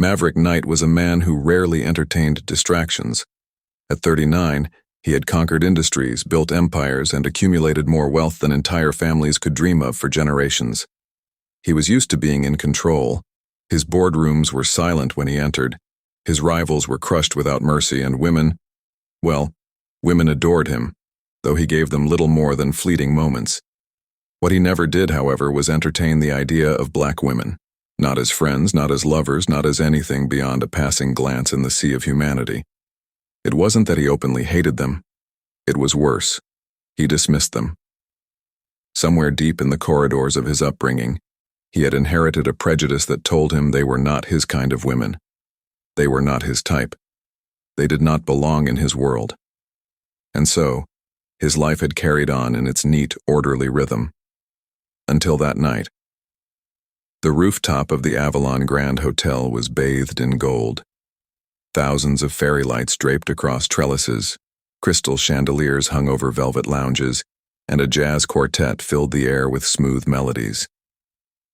Maverick Knight was a man who rarely entertained distractions. At 39, he had conquered industries, built empires, and accumulated more wealth than entire families could dream of for generations. He was used to being in control. His boardrooms were silent when he entered. His rivals were crushed without mercy, and women adored him, though he gave them little more than fleeting moments. What he never did, however, was entertain the idea of black women. Not as friends, not as lovers, not as anything beyond a passing glance in the sea of humanity. It wasn't that he openly hated them. It was worse. He dismissed them. Somewhere deep in the corridors of his upbringing, he had inherited a prejudice that told him they were not his kind of women. They were not his type. They did not belong in his world. And so, his life had carried on in its neat, orderly rhythm. Until that night. The rooftop of the Avalon Grand Hotel was bathed in gold. Thousands of fairy lights draped across trellises, crystal chandeliers hung over velvet lounges, and a jazz quartet filled the air with smooth melodies.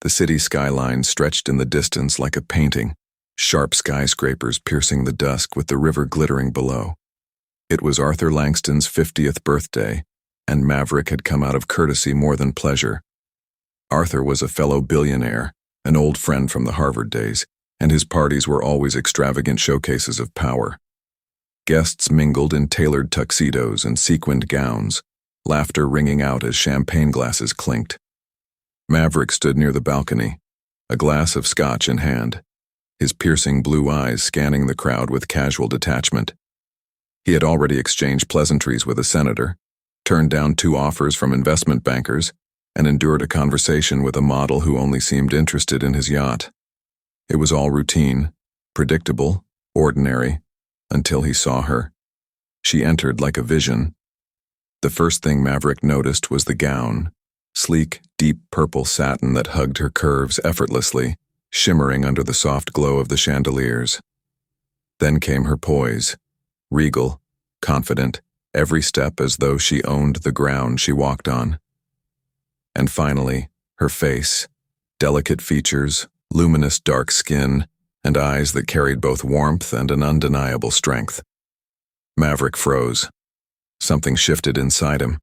The city skyline stretched in the distance like a painting, sharp skyscrapers piercing the dusk with the river glittering below. It was Arthur Langston's 50th birthday, and Maverick had come out of courtesy more than pleasure. Arthur was a fellow billionaire, an old friend from the Harvard days, and his parties were always extravagant showcases of power. Guests mingled in tailored tuxedos and sequined gowns, laughter ringing out as champagne glasses clinked. Maverick stood near the balcony, a glass of scotch in hand, his piercing blue eyes scanning the crowd with casual detachment. He had already exchanged pleasantries with a senator, turned down 2 offers from investment bankers, and endured a conversation with a model who only seemed interested in his yacht. It was all routine, predictable, ordinary, until he saw her. She entered like a vision. The first thing Maverick noticed was the gown, sleek, deep purple satin that hugged her curves effortlessly, shimmering under the soft glow of the chandeliers. Then came her poise, regal, confident, every step as though she owned the ground she walked on. And finally, her face, delicate features, luminous dark skin, and eyes that carried both warmth and an undeniable strength. Maverick froze. Something shifted inside him,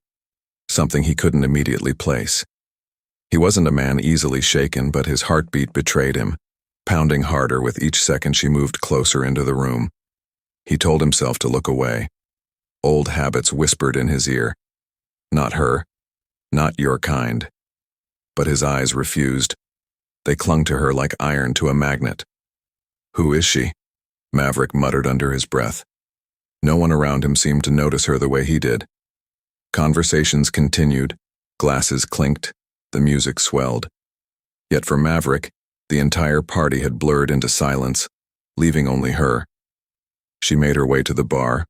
something he couldn't immediately place. He wasn't a man easily shaken, but his heartbeat betrayed him, pounding harder with each second she moved closer into the room. He told himself to look away. Old habits whispered in his ear. Not her. Not your kind. But his eyes refused. They clung to her like iron to a magnet. Who is she? Maverick muttered under his breath. No one around him seemed to notice her the way he did. Conversations continued, glasses clinked, the music swelled. Yet for Maverick, the entire party had blurred into silence, leaving only her. She made her way to the bar,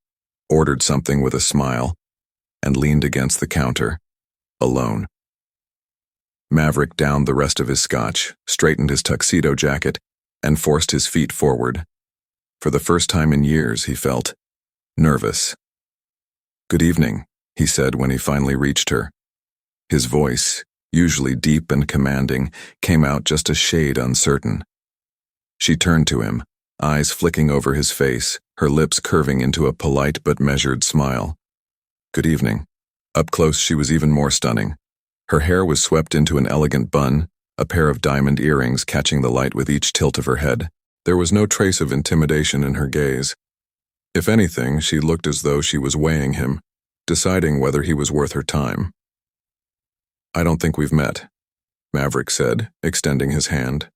ordered something with a smile, and leaned against the counter, alone. Maverick downed the rest of his scotch, straightened his tuxedo jacket, and forced his feet forward. For the first time in years, he felt nervous. "Good evening," he said when he finally reached her. His voice, usually deep and commanding, came out just a shade uncertain. She turned to him, eyes flicking over his face, her lips curving into a polite but measured smile. "Good evening." Up close, she was even more stunning. Her hair was swept into an elegant bun, a pair of diamond earrings catching the light with each tilt of her head. There was no trace of intimidation in her gaze. If anything, she looked as though she was weighing him, deciding whether he was worth her time. "I don't think we've met," Maverick said, extending his hand.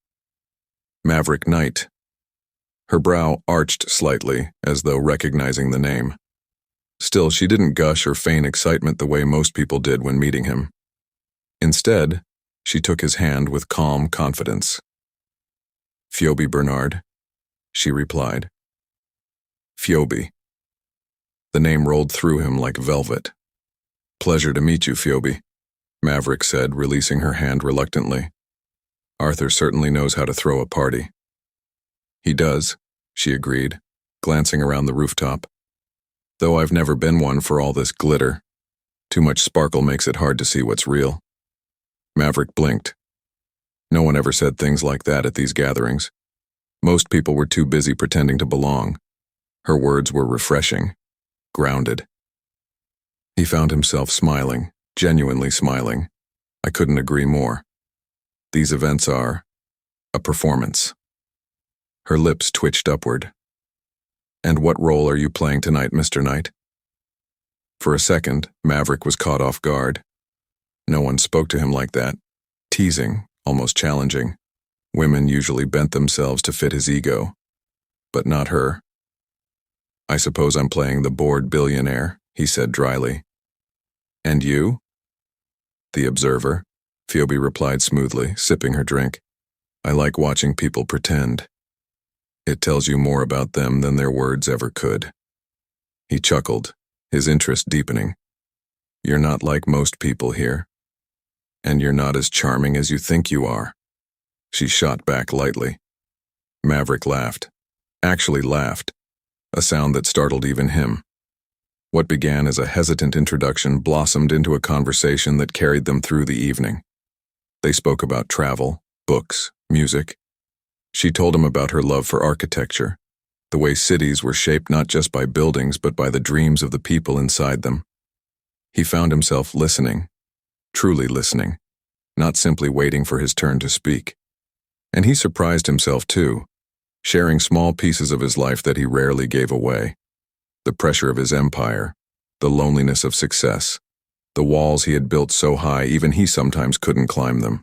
"Maverick Knight." Her brow arched slightly, as though recognizing the name. Still, she didn't gush or feign excitement the way most people did when meeting him. Instead, she took his hand with calm confidence. "Pheobe Bernard," she replied. Pheobe. The name rolled through him like velvet. "Pleasure to meet you, Pheobe," Maverick said, releasing her hand reluctantly. "Arthur certainly knows how to throw a party." "He does," she agreed, glancing around the rooftop. "Though I've never been one for all this glitter. Too much sparkle makes it hard to see what's real." Maverick blinked. No one ever said things like that at these gatherings. Most people were too busy pretending to belong. Her words were refreshing, grounded. He found himself smiling, genuinely smiling. I couldn't agree more. These events are a performance. Her lips twitched upward. And what role are you playing tonight, Mr. Knight? For a second, Maverick was caught off guard. No one spoke to him like that. Teasing, almost challenging. Women usually bent themselves to fit his ego. But not her. I suppose I'm playing the bored billionaire, he said dryly. And you? The observer, Pheobe replied smoothly, sipping her drink. I like watching people pretend. It tells you more about them than their words ever could. He chuckled, his interest deepening. You're not like most people here. And you're not as charming as you think you are. She shot back lightly. Maverick laughed. Actually laughed. A sound that startled even him. What began as a hesitant introduction blossomed into a conversation that carried them through the evening. They spoke about travel, books, music. She told him about her love for architecture, the way cities were shaped not just by buildings but by the dreams of the people inside them. He found himself listening, truly listening, not simply waiting for his turn to speak. And he surprised himself too, sharing small pieces of his life that he rarely gave away. The pressure of his empire, the loneliness of success, the walls he had built so high even he sometimes couldn't climb them.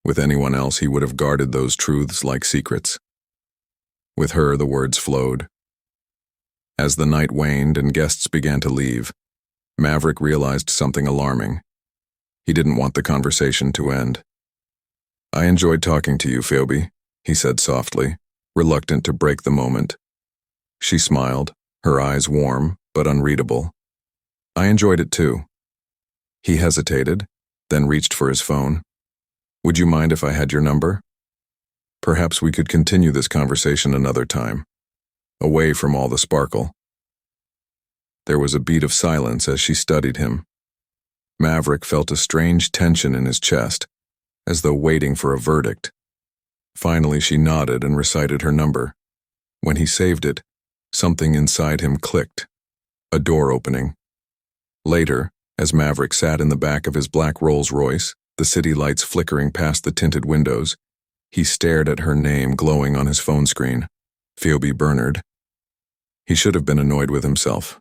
With anyone else, he would have guarded those truths like secrets. With her, the words flowed. As the night waned and guests began to leave, Maverick realized something alarming. He didn't want the conversation to end. I enjoyed talking to you, Phoebe, he said softly, reluctant to break the moment. She smiled, her eyes warm but unreadable. I enjoyed it too. He hesitated, then reached for his phone. Would you mind if I had your number? Perhaps we could continue this conversation another time, away from all the sparkle. There was a beat of silence as she studied him. Maverick felt a strange tension in his chest, as though waiting for a verdict. Finally, she nodded and recited her number. When he saved it, something inside him clicked. A door opening. Later, as Maverick sat in the back of his black Rolls-Royce, the city lights flickering past the tinted windows, he stared at her name glowing on his phone screen, Pheobe Bernard. He should have been annoyed with himself.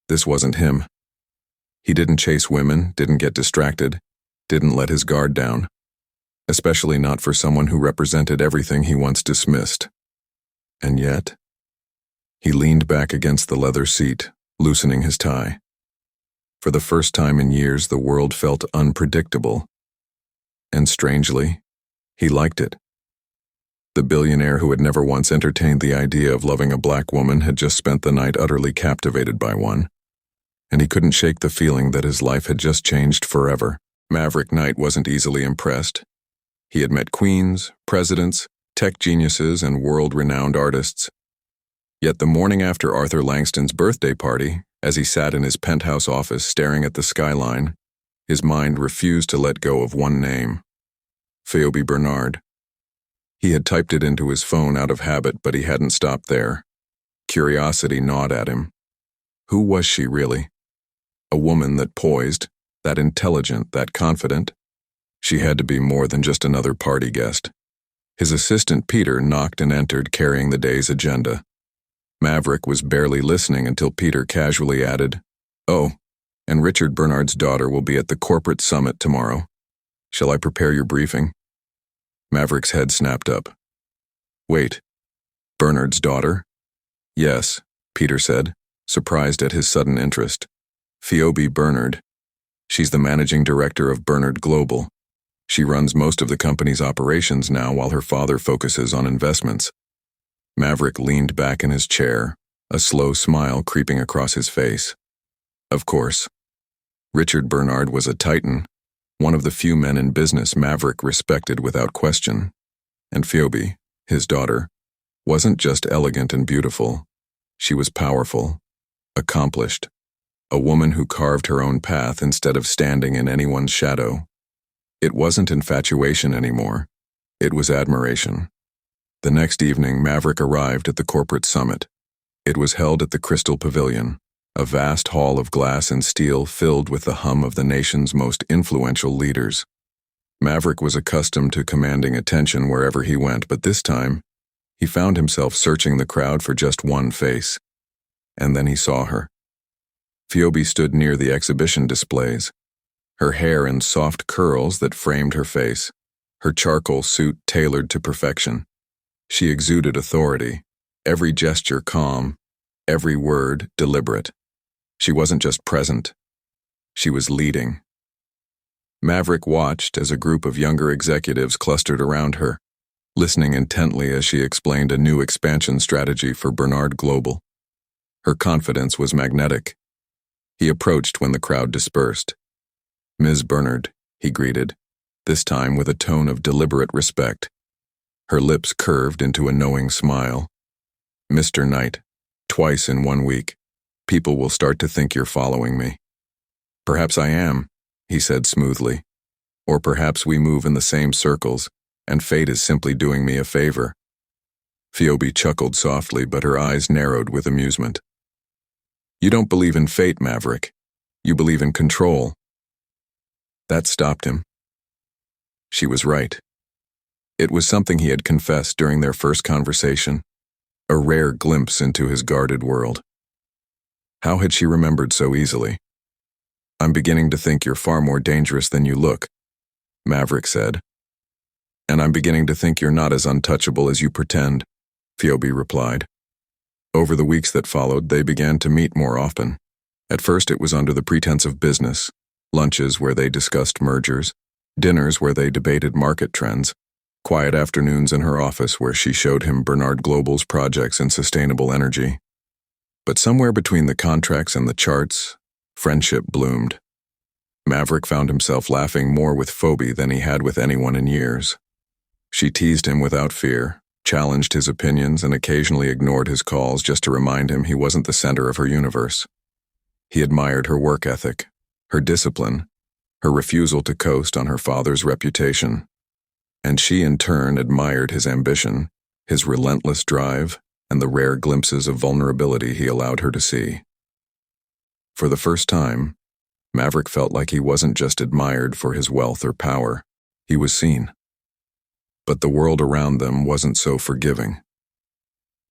This wasn't him. He didn't chase women, didn't get distracted, didn't let his guard down. Especially not for someone who represented everything he once dismissed. And yet, he leaned back against the leather seat, loosening his tie. For the first time in years, the world felt unpredictable. And strangely, he liked it. The billionaire who had never once entertained the idea of loving a black woman had just spent the night utterly captivated by one. And he couldn't shake the feeling that his life had just changed forever. Maverick Knight wasn't easily impressed. He had met queens, presidents, tech geniuses, and world-renowned artists. Yet the morning after Arthur Langston's birthday party, as he sat in his penthouse office staring at the skyline, his mind refused to let go of one name: Pheobe Bernard. He had typed it into his phone out of habit, but he hadn't stopped there. Curiosity gnawed at him. Who was she really? A woman that poised, that intelligent, that confident? She had to be more than just another party guest. His assistant Peter knocked and entered, carrying the day's agenda. Maverick was barely listening until Peter casually added, "Oh, and Richard Bernard's daughter will be at the corporate summit tomorrow. Shall I prepare your briefing?" Maverick's head snapped up. Wait, Bernard's daughter? Yes, Peter said, surprised at his sudden interest. Pheobe Bernard. She's the managing director of Bernard Global. She runs most of the company's operations now while her father focuses on investments. Maverick leaned back in his chair, a slow smile creeping across his face. Of course. Richard Bernard was a titan, one of the few men in business Maverick respected without question. And Phoebe, his daughter, wasn't just elegant and beautiful. She was powerful, accomplished, a woman who carved her own path instead of standing in anyone's shadow. It wasn't infatuation anymore. It was admiration. The next evening, Maverick arrived at the corporate summit. It was held at the Crystal Pavilion, a vast hall of glass and steel filled with the hum of the nation's most influential leaders. Maverick was accustomed to commanding attention wherever he went, but this time, he found himself searching the crowd for just one face. And then he saw her. Pheobe stood near the exhibition displays, her hair in soft curls that framed her face, her charcoal suit tailored to perfection. She exuded authority, every gesture calm, every word deliberate. She wasn't just present, she was leading. Maverick watched as a group of younger executives clustered around her, listening intently as she explained a new expansion strategy for Bernard Global. Her confidence was magnetic. He approached when the crowd dispersed. "Ms. Bernard," he greeted, this time with a tone of deliberate respect. Her lips curved into a knowing smile. "Mr. Knight, twice in 1 week. People will start to think you're following me." "Perhaps I am," he said smoothly. "Or perhaps we move in the same circles, and fate is simply doing me a favor." Pheobe chuckled softly, but her eyes narrowed with amusement. "You don't believe in fate, Maverick. You believe in control." That stopped him. She was right. It was something he had confessed during their first conversation, a rare glimpse into his guarded world. How had she remembered so easily? "I'm beginning to think you're far more dangerous than you look," Maverick said. "And I'm beginning to think you're not as untouchable as you pretend," Pheobe replied. Over the weeks that followed, they began to meet more often. At first it was under the pretense of business, lunches where they discussed mergers, dinners where they debated market trends, quiet afternoons in her office where she showed him Bernard Global's projects in sustainable energy. But somewhere between the contracts and the charts, friendship bloomed. Maverick found himself laughing more with Fobi than he had with anyone in years. She teased him without fear, challenged his opinions, and occasionally ignored his calls just to remind him he wasn't the center of her universe. He admired her work ethic, her discipline, her refusal to coast on her father's reputation. And she in turn admired his ambition, his relentless drive, and the rare glimpses of vulnerability he allowed her to see. For the first time, Maverick felt like he wasn't just admired for his wealth or power, he was seen. But the world around them wasn't so forgiving.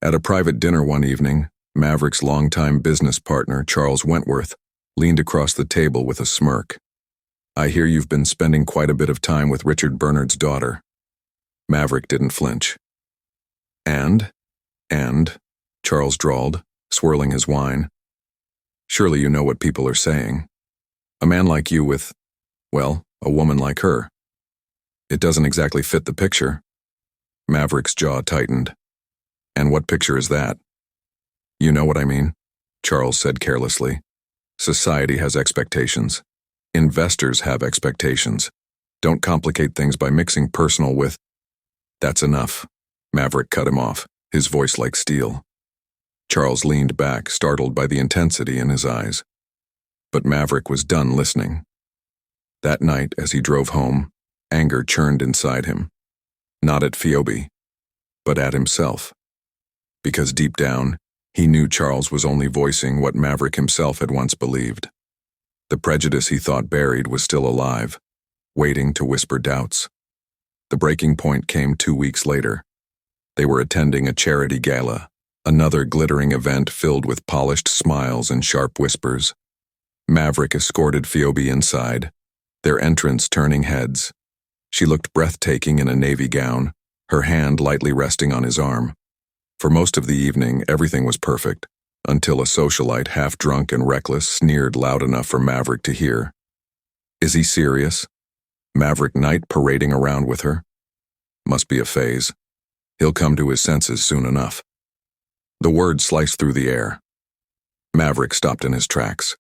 At a private dinner one evening, Maverick's longtime business partner, Charles Wentworth, leaned across the table with a smirk. "I hear you've been spending quite a bit of time with Richard Bernard's daughter." Maverick didn't flinch. And, Charles drawled, swirling his wine. "Surely you know what people are saying. A man like you with, well, a woman like her. It doesn't exactly fit the picture." Maverick's jaw tightened. "And what picture is that?" "You know what I mean," Charles said carelessly. "Society has expectations. Investors have expectations. Don't complicate things by mixing personal with—" "That's enough," Maverick cut him off, his voice like steel. Charles leaned back, startled by the intensity in his eyes. But Maverick was done listening. That night, as he drove home, anger churned inside him. Not at Pheobe, but at himself. Because deep down, he knew Charles was only voicing what Maverick himself had once believed. The prejudice he thought buried was still alive, waiting to whisper doubts. The breaking point came 2 weeks later. They were attending a charity gala, another glittering event filled with polished smiles and sharp whispers. Maverick escorted Pheobe inside, their entrance turning heads. She looked breathtaking in a navy gown, her hand lightly resting on his arm. For most of the evening, everything was perfect, until a socialite half-drunk and reckless sneered loud enough for Maverick to hear. Is he serious? Maverick Knight parading around with her? Must be a phase. He'll come to his senses soon enough. The word sliced through the air. Maverick stopped in his tracks.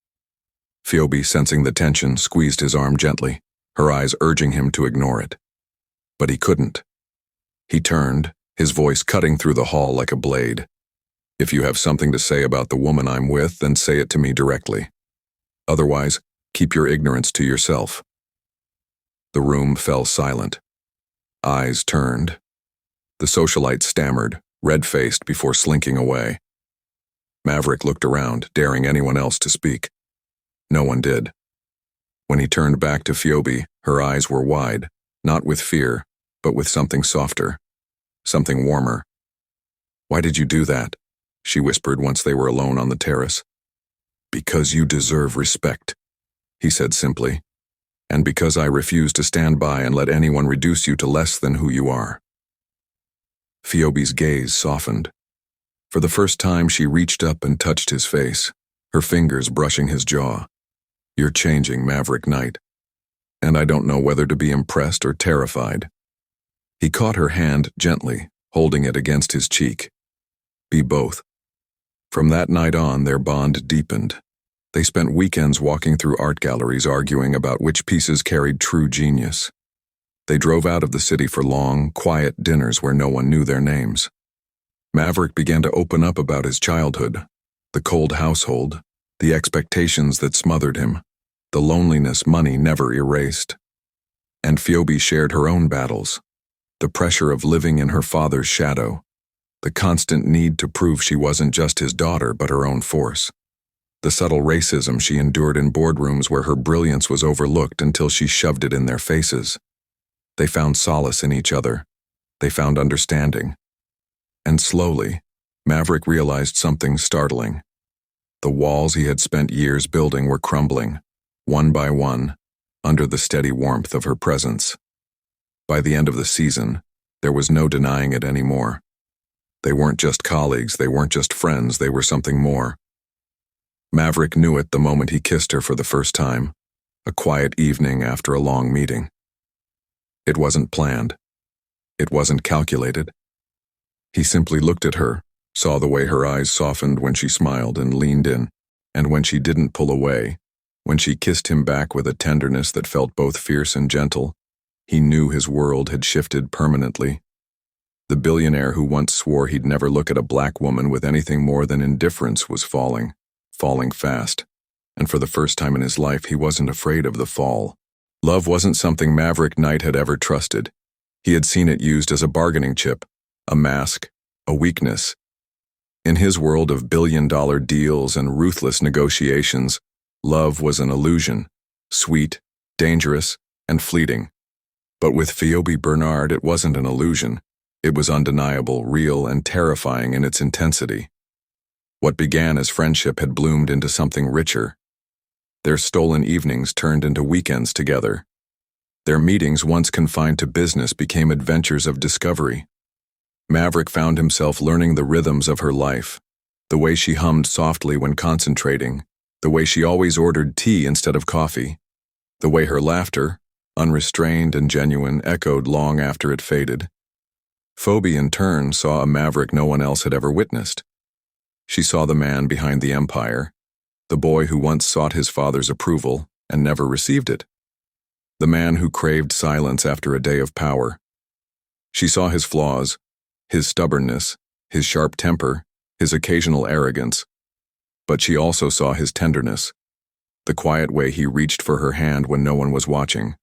Pheobe, sensing the tension, squeezed his arm gently, her eyes urging him to ignore it. But he couldn't. He turned, his voice cutting through the hall like a blade. If you have something to say about the woman I'm with, then say it to me directly. Otherwise, keep your ignorance to yourself. The room fell silent. Eyes turned. The socialite stammered, red-faced before slinking away. Maverick looked around, daring anyone else to speak. No one did. When he turned back to Pheobe, her eyes were wide, not with fear, but with something softer, something warmer. "Why did you do that?" she whispered once they were alone on the terrace. "Because you deserve respect," he said simply, "and because I refuse to stand by and let anyone reduce you to less than who you are." Phoebe's gaze softened. For the first time, she reached up and touched his face, her fingers brushing his jaw. "You're changing, Maverick Knight, and I don't know whether to be impressed or terrified." He caught her hand gently, holding it against his cheek. "Be both." From that night on, their bond deepened. They spent weekends walking through art galleries arguing about which pieces carried true genius. They drove out of the city for long, quiet dinners where no one knew their names. Maverick began to open up about his childhood, the cold household, the expectations that smothered him, the loneliness money never erased. And Phoebe shared her own battles, the pressure of living in her father's shadow, the constant need to prove she wasn't just his daughter but her own force, the subtle racism she endured in boardrooms where her brilliance was overlooked until she shoved it in their faces. They found solace in each other. They found understanding. And slowly, Maverick realized something startling. The walls he had spent years building were crumbling, one by one, under the steady warmth of her presence. By the end of the season, there was no denying it anymore. They weren't just colleagues, they weren't just friends, they were something more. Maverick knew it the moment he kissed her for the first time, a quiet evening after a long meeting. It wasn't planned. It wasn't calculated. He simply looked at her, saw the way her eyes softened when she smiled and leaned in, and when she didn't pull away, when she kissed him back with a tenderness that felt both fierce and gentle, he knew his world had shifted permanently. The billionaire who once swore he'd never look at a black woman with anything more than indifference was falling fast, and for the first time in his life he wasn't afraid of the fall. Love wasn't something Maverick Knight had ever trusted. He had seen it used as a bargaining chip, a mask, a weakness. In his world of billion-dollar deals and ruthless negotiations, love was an illusion, sweet, dangerous, and fleeting. But with Pheobe Bernard, it wasn't an illusion. It was undeniable, real, and terrifying in its intensity. What began as friendship had bloomed into something richer. Their stolen evenings turned into weekends together. Their meetings, once confined to business, became adventures of discovery. Maverick found himself learning the rhythms of her life, the way she hummed softly when concentrating, the way she always ordered tea instead of coffee, the way her laughter, unrestrained and genuine, echoed long after it faded. Fobi, in turn, saw a Maverick no one else had ever witnessed. She saw the man behind the empire, the boy who once sought his father's approval and never received it, the man who craved silence after a day of power. She saw his flaws, his stubbornness, his sharp temper, his occasional arrogance, but she also saw his tenderness, the quiet way he reached for her hand when no one was watching.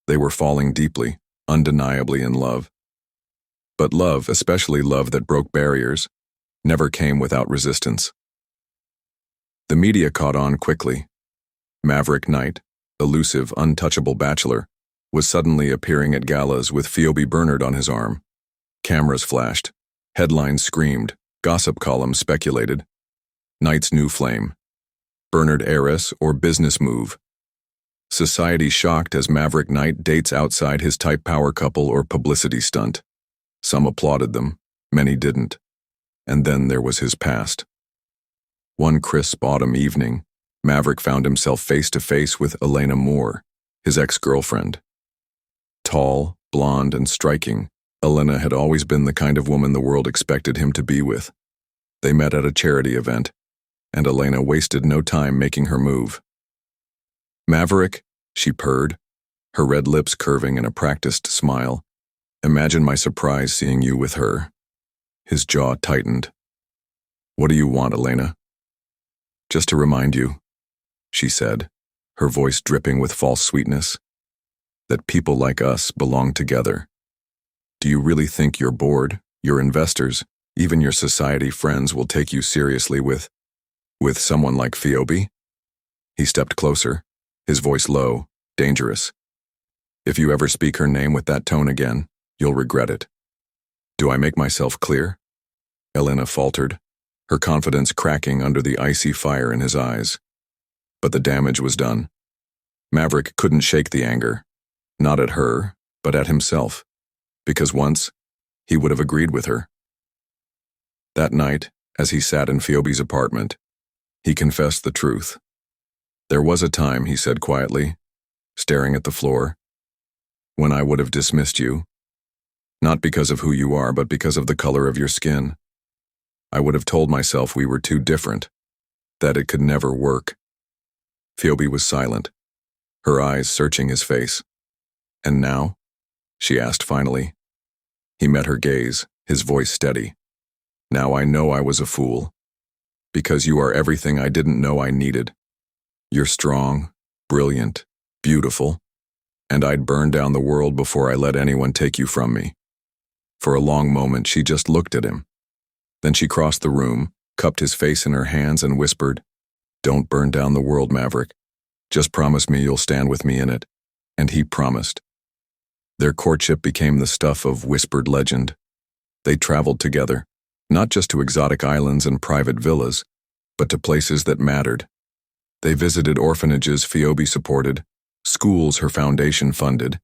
They were falling deeply, undeniably in love. But love, especially love that broke barriers, never came without resistance. The media caught on quickly. Maverick Knight, elusive, untouchable bachelor, was suddenly appearing at galas with Pheobe Bernard on his arm. Cameras flashed, headlines screamed, gossip columns speculated. Knight's new flame. Bernard heiress or business move. Society shocked as Maverick Knight dates outside his type power couple or publicity stunt. Some applauded them, many didn't. And then there was his past. One crisp autumn evening, Maverick found himself face-to-face with Elena Moore, his ex-girlfriend. Tall, blonde, and striking, Elena had always been the kind of woman the world expected him to be with. They met at a charity event, and Elena wasted no time making her move. "Maverick," she purred, her red lips curving in a practiced smile. "Imagine my surprise seeing you with her." His jaw tightened. "What do you want, Elena?" "Just to remind you," she said, her voice dripping with false sweetness, "that people like us belong together." Do you really think your board, your investors, even your society friends will take you seriously with someone like Pheobe? He stepped closer, his voice low, dangerous. If you ever speak her name with that tone again, you'll regret it. Do I make myself clear? Elena faltered, her confidence cracking under the icy fire in his eyes. But the damage was done. Maverick couldn't shake the anger, not at her, but at himself, because once, he would have agreed with her. That night, as he sat in Phoebe's apartment, he confessed the truth. There was a time, he said quietly, staring at the floor, when I would have dismissed you, not because of who you are, but because of the color of your skin. I would have told myself we were too different, that it could never work. Phoebe was silent, her eyes searching his face. And now? She asked finally. He met her gaze, his voice steady. Now I know I was a fool. Because you are everything I didn't know I needed. You're strong, brilliant, beautiful, and I'd burn down the world before I let anyone take you from me. For a long moment she just looked at him. Then she crossed the room, cupped his face in her hands and whispered, "Don't burn down the world, Maverick. Just promise me you'll stand with me in it." And he promised. Their courtship became the stuff of whispered legend. They traveled together, not just to exotic islands and private villas, but to places that mattered. They visited orphanages Phoebe supported, schools her foundation funded.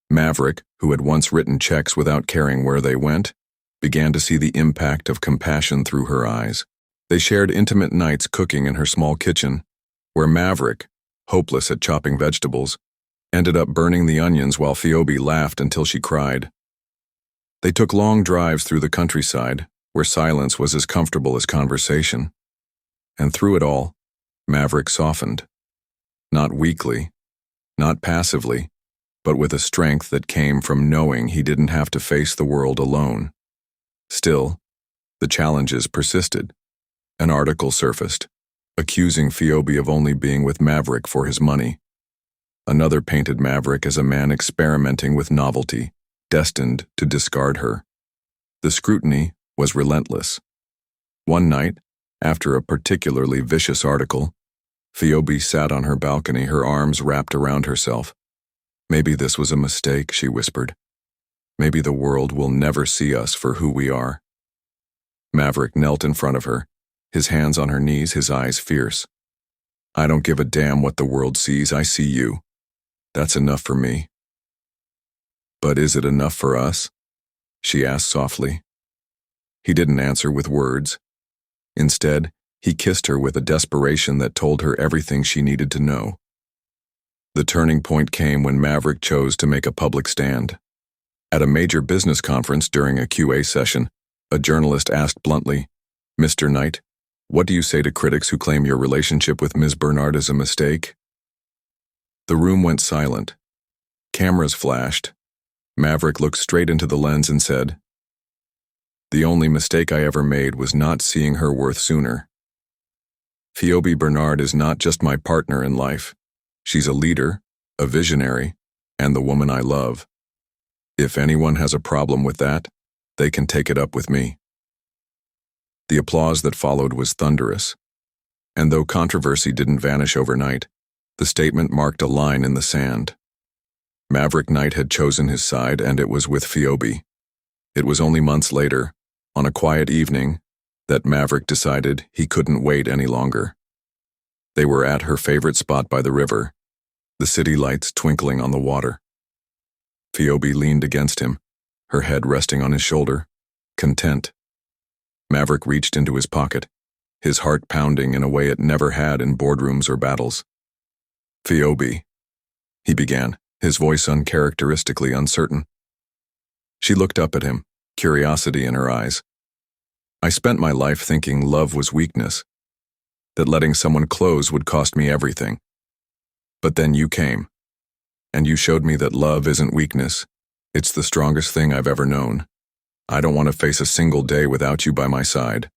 Maverick, who had once written checks without caring where they went, began to see the impact of compassion through her eyes. They shared intimate nights cooking in her small kitchen, where Maverick, hopeless at chopping vegetables, ended up burning the onions while Phoebe laughed until she cried. They took long drives through the countryside, where silence was as comfortable as conversation. And through it all, Maverick softened. Not weakly, not passively, but with a strength that came from knowing he didn't have to face the world alone. Still, the challenges persisted. An article surfaced, accusing Phoebe of only being with Maverick for his money. Another painted Maverick as a man experimenting with novelty, destined to discard her. The scrutiny was relentless. One night, after a particularly vicious article, Phoebe sat on her balcony, her arms wrapped around herself. "Maybe this was a mistake," she whispered. "Maybe the world will never see us for who we are." Maverick knelt in front of her, his hands on her knees, his eyes fierce. "I don't give a damn what the world sees, I see you. That's enough for me." "But is it enough for us?" she asked softly. He didn't answer with words. Instead, he kissed her with a desperation that told her everything she needed to know. The turning point came when Maverick chose to make a public stand. At a major business conference during a QA session, a journalist asked bluntly, "Mr. Knight, what do you say to critics who claim your relationship with Ms. Bernard is a mistake?" The room went silent. Cameras flashed. Maverick looked straight into the lens and said, "The only mistake I ever made was not seeing her worth sooner. Pheobe Bernard is not just my partner in life. She's a leader, a visionary, and the woman I love. If anyone has a problem with that, they can take it up with me." The applause that followed was thunderous. And though controversy didn't vanish overnight, the statement marked a line in the sand. Maverick Knight had chosen his side, and it was with Phoebe. It was only months later, on a quiet evening, that Maverick decided he couldn't wait any longer. They were at her favorite spot by the river, the city lights twinkling on the water. Phoebe leaned against him, her head resting on his shoulder, content. Maverick reached into his pocket, his heart pounding in a way it never had in boardrooms or battles. "Phoebe," he began, his voice uncharacteristically uncertain. She looked up at him, curiosity in her eyes. "I spent my life thinking love was weakness, that letting someone close would cost me everything. But then you came, and you showed me that love isn't weakness. It's the strongest thing I've ever known. I don't want to face a single day without you by my side."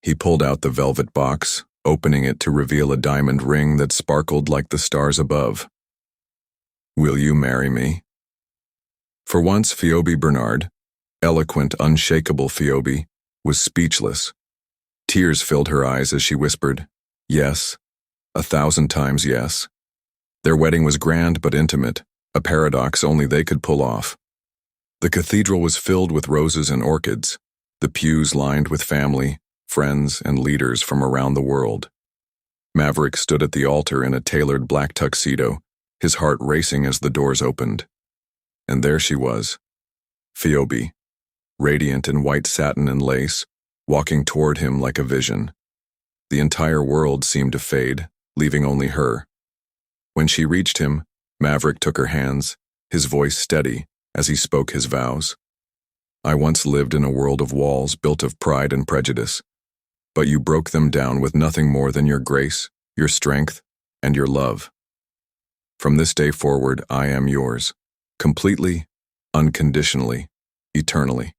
He pulled out the velvet box, opening it to reveal a diamond ring that sparkled like the stars above. "Will you marry me?" For once, Pheobe Bernard, eloquent, unshakable Pheobe, was speechless. Tears filled her eyes as she whispered, "Yes, 1,000 times yes." Their wedding was grand but intimate, a paradox only they could pull off. The cathedral was filled with roses and orchids, the pews lined with family, friends, and leaders from around the world. Maverick stood at the altar in a tailored black tuxedo, his heart racing as the doors opened. And there she was, Pheobe, radiant in white satin and lace, walking toward him like a vision. The entire world seemed to fade, leaving only her. When she reached him, Maverick took her hands, his voice steady as he spoke his vows. "I once lived in a world of walls built of pride and prejudice, but you broke them down with nothing more than your grace, your strength, and your love. From this day forward, I am yours, completely, unconditionally, eternally."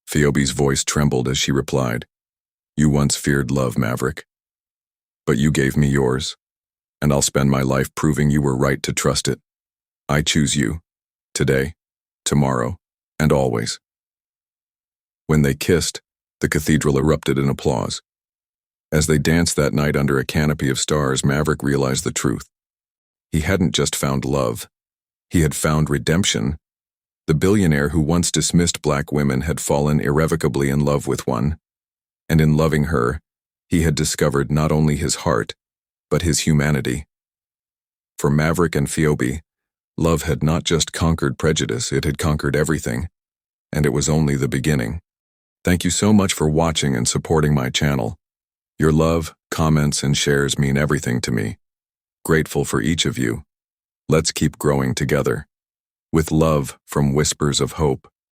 Phoebe's voice trembled as she replied, "You once feared love, Maverick, but you gave me yours, and I'll spend my life proving you were right to trust it. I choose you, today, tomorrow, and always." When they kissed, the cathedral erupted in applause. As they danced that night under a canopy of stars, Maverick realized the truth. He hadn't just found love. He had found redemption. The billionaire who once dismissed black women had fallen irrevocably in love with one, and in loving her, he had discovered not only his heart, but his humanity. For Maverick and Phoebe, love had not just conquered prejudice, it had conquered everything, and it was only the beginning. Thank you so much for watching and supporting my channel. Your love, comments, and shares mean everything to me. Grateful for each of you. Let's keep growing together. With love from Whispers of Hope.